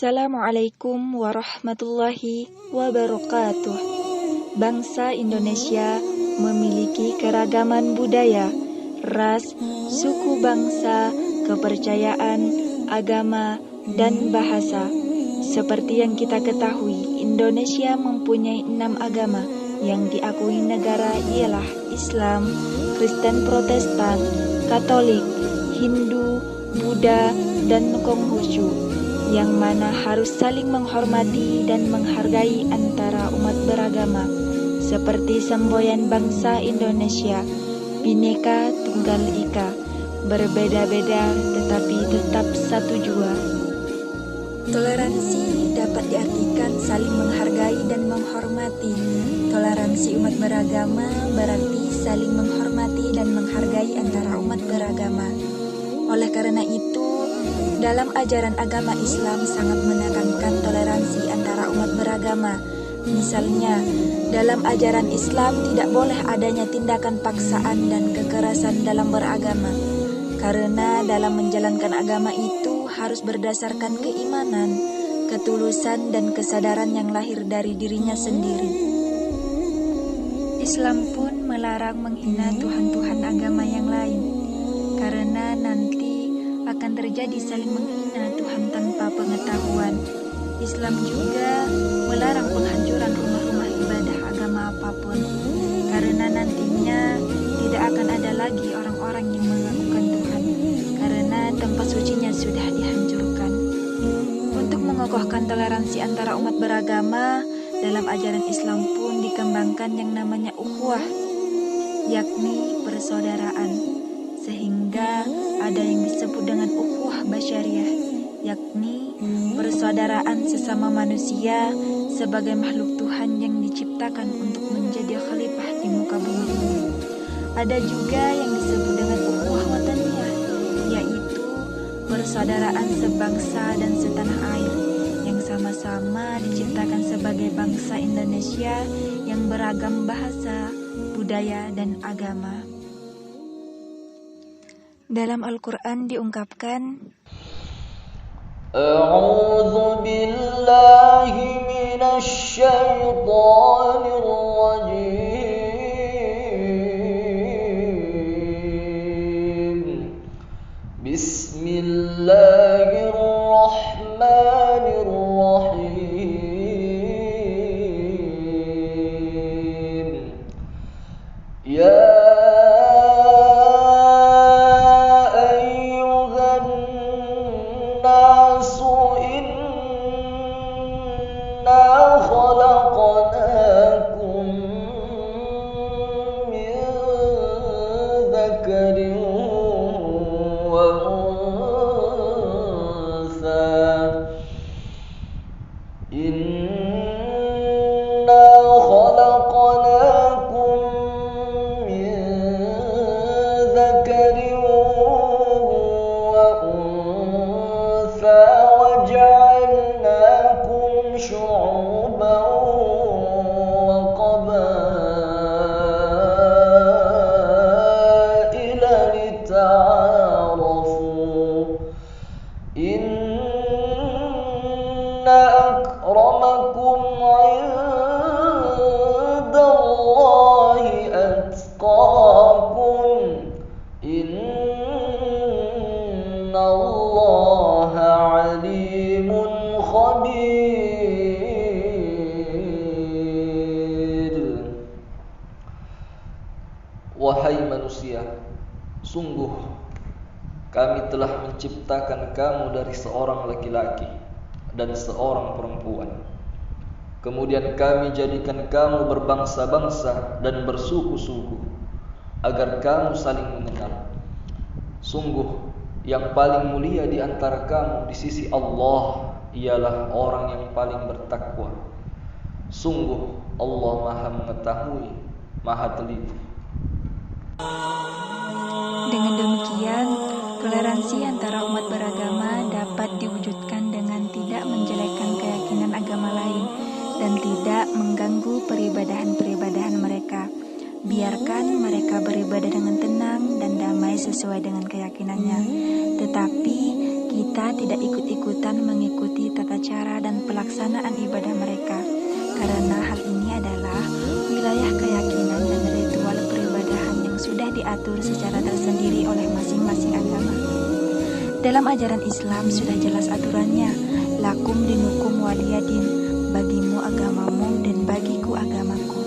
Assalamualaikum warahmatullahi wabarakatuh. Bangsa Indonesia memiliki keragaman budaya, ras, suku bangsa, kepercayaan, agama, dan bahasa. Seperti yang kita ketahui, Indonesia mempunyai 6 agama yang diakui negara ialah Islam, Kristen Protestan, Katolik, Hindu, Buddha, dan Konghucu, yang mana harus saling menghormati dan menghargai antara umat beragama, seperti semboyan bangsa Indonesia, Bhinneka Tunggal Ika, berbeda-beda tetapi tetap satu jua. Toleransi dapat diartikan saling menghargai dan menghormati. Toleransi umat beragama berarti saling menghormati dan menghargai antara umat beragama. Oleh karena itu, dalam ajaran agama Islam sangat menekankan toleransi antara umat beragama. Misalnya, dalam ajaran Islam tidak boleh adanya tindakan paksaan dan kekerasan dalam beragama. Karena dalam menjalankan agama itu harus berdasarkan keimanan, ketulusan, dan kesadaran yang lahir dari dirinya sendiri. Islam pun melarang menghina Tuhan-Tuhan agama yang lain, karena nanti akan terjadi saling menghina Tuhan tanpa pengetahuan. Islam juga melarang penghancuran rumah-rumah ibadah agama apapun, karena nantinya tidak akan ada lagi orang-orang yang mengakukan Tuhan, karena tempat sucinya sudah dihancurkan. Untuk mengokohkan toleransi antara umat beragama, dalam ajaran Islam pun dikembangkan yang namanya ukhuwah, yakni persaudaraan. Sehingga ada yang disebut dengan ukhuwah basyariah, yakni persaudaraan sesama manusia sebagai makhluk Tuhan yang diciptakan untuk menjadi khalifah di muka bumi ini. Ada juga yang disebut dengan ukhuwah wataniyah, yaitu persaudaraan sebangsa dan setanah air yang sama-sama diciptakan sebagai bangsa Indonesia yang beragam bahasa, budaya, dan agama. Dalam Al-Quran diungkapkan, A'udzu billahi minasy syaithanir rajim. Bismillahirrahmanirrahim. Ya خلقناكم من ذكر وأنثى إنا خلقناكم من ذكر وأنثى وجعلناكم شعوبا وقبائل لتعارفوا إن أكرمكم عند الله أتقاكم إن الله عليم khabir. Wahai manusia, sungguh kami telah menciptakan kamu dari seorang laki-laki dan seorang perempuan. Kemudian kami jadikan kamu berbangsa-bangsa dan bersuku-suku agar kamu saling mengenal. Sungguh yang paling mulia di antara kamu di sisi Allah ialah orang yang paling bertakwa. Sungguh Allah Maha mengetahui, Maha teliti. dengan demikian, toleransi antara umat beragama dapat diwujudkan dengan tidak menjelekkan keyakinan agama lain dan tidak mengganggu peribadahan-peribadahan mereka. Biarkan mereka beribadah dengan tenang dan damai sesuai dengan keyakinannya. Tetapi kita tidak ikut-ikutan mengikuti tata cara dan pelaksanaan ibadah mereka, karena hal ini adalah wilayah keyakinan dan ritual peribadahan yang sudah diatur secara tersendiri oleh masing-masing agama. Dalam ajaran Islam sudah jelas aturannya, lakum dinukum waliyadin, bagimu agamamu dan bagiku agamaku.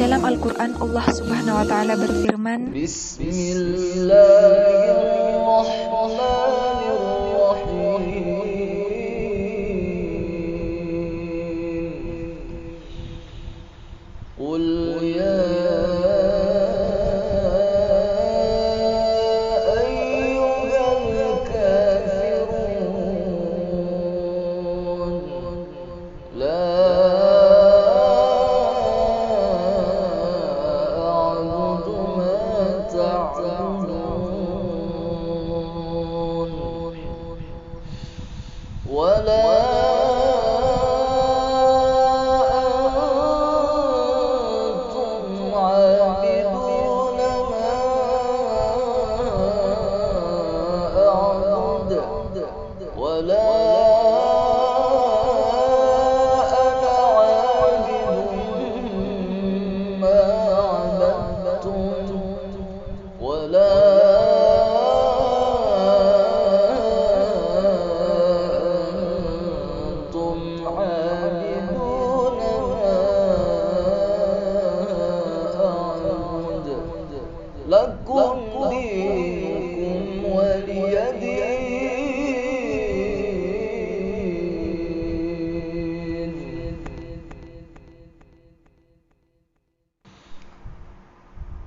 Dalam Al-Quran Allah Subhanahu wa Ta'ala berfirman, Bismillahirrahmanirrahim. Qul ya ayyuhal kafirun la ولا أنتم عابدون ما أعبد ولا أنا عابد ما عبدتم ولا lakum dinukum waliyadin.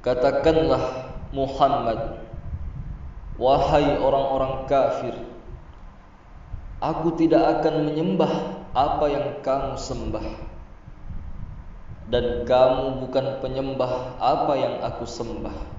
Katakanlah Muhammad, wahai orang-orang kafir, aku tidak akan menyembah apa yang kamu sembah, dan kamu bukan penyembah apa yang aku sembah.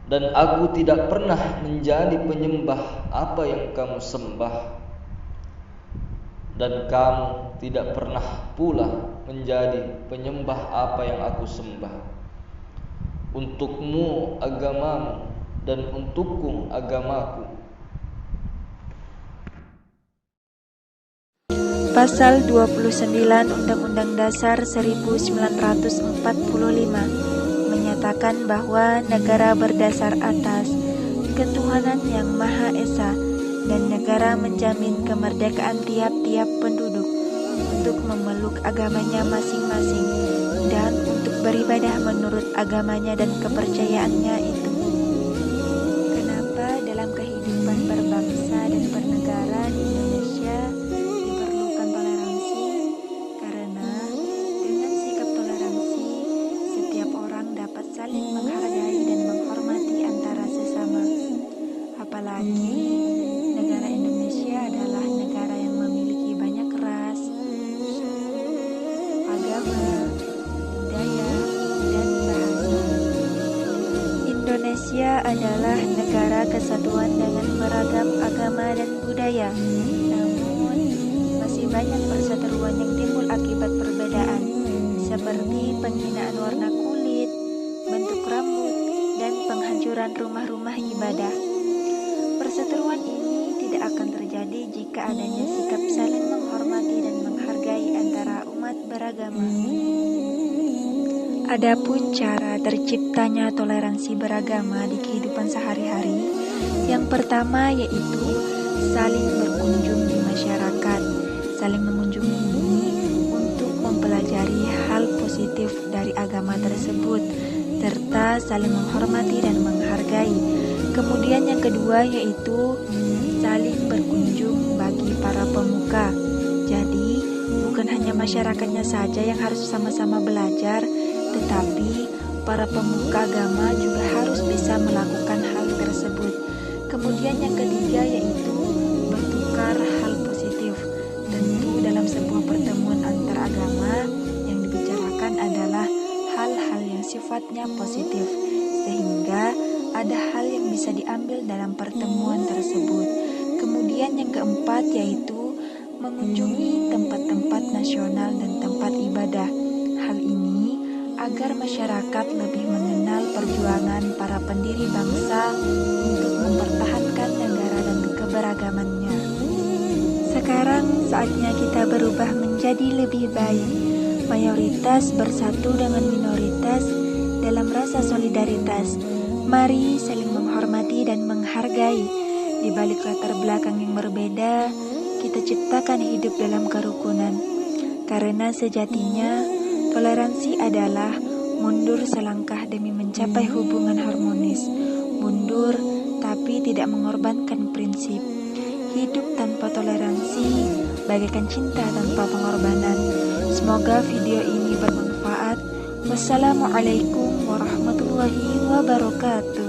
Dan aku tidak pernah menjadi penyembah apa yang kamu sembah, dan kamu tidak pernah pula menjadi penyembah apa yang aku sembah. Untukmu agamamu dan untukku agamaku. Pasal 29 Undang-Undang Dasar 1945 menyatakan bahwa negara berdasar atas ketuhanan yang Maha Esa dan negara menjamin kemerdekaan tiap-tiap penduduk untuk memeluk agamanya masing-masing dan untuk beribadah menurut agamanya dan kepercayaannya itu. Kenapa dalam kehidupan berbangsa dan bernegara di Indonesia diperlukan toleransi? Karena dengan sikap toleransi, setiap orang dapat saling menghargai dan menghormati antara sesama. Apalagi negara Indonesia adalah negara yang memiliki banyak ras, suku, agama, budaya, dan bahasa. Indonesia adalah negara kesatuan dengan beragam agama dan budaya. Namun, masih banyak perseteruan yang timbul akibat perbedaan, seperti penghinaan warna kulit, bentuk rambut, dan penghancuran rumah-rumah ibadah. Perseteruan ini tidak akan terjadi jika adanya sikap saling menghormati dan menghargai antara umat beragama. Adapun cara terciptanya toleransi beragama di kehidupan sehari-hari, yang pertama yaitu saling berkunjung di masyarakat. Saling mengunjungi ini untuk mempelajari hal positif dari agama tersebut, serta saling menghormati dan menghargai. Kemudian yang kedua yaitu saling berkunjung bagi para pemuka. Jadi bukan hanya masyarakatnya saja yang harus sama-sama belajar, tetapi para pemuka agama juga harus bisa melakukan hal tersebut. Kemudian yang ketiga yaitu bertukar hal positif. Tentu dalam sebuah pertemuan antar agama yang dibicarakan adalah hal-hal yang sifatnya positif, sehingga ada hal yang bisa diambil dalam pertemuan tersebut. Kemudian yang keempat yaitu mengunjungi tempat-tempat nasional dan tempat ibadah. Hal ini agar masyarakat lebih mengenal perjuangan para pendiri bangsa untuk mempertahankan negara dan keberagamannya. Sekarang saatnya kita berubah menjadi lebih baik. Mayoritas bersatu dengan minoritas dalam rasa solidaritas. Mari saling menghormati dan menghargai. Di balik latar belakang yang berbeda, kita ciptakan hidup dalam kerukunan. Karena sejatinya, toleransi adalah mundur selangkah demi mencapai hubungan harmonis. Mundur tapi tidak mengorbankan prinsip. Hidup tanpa toleransi bagaikan cinta tanpa pengorbanan. Semoga video ini bermanfaat. Wassalamualaikum warahmatullahi wabarakatuh.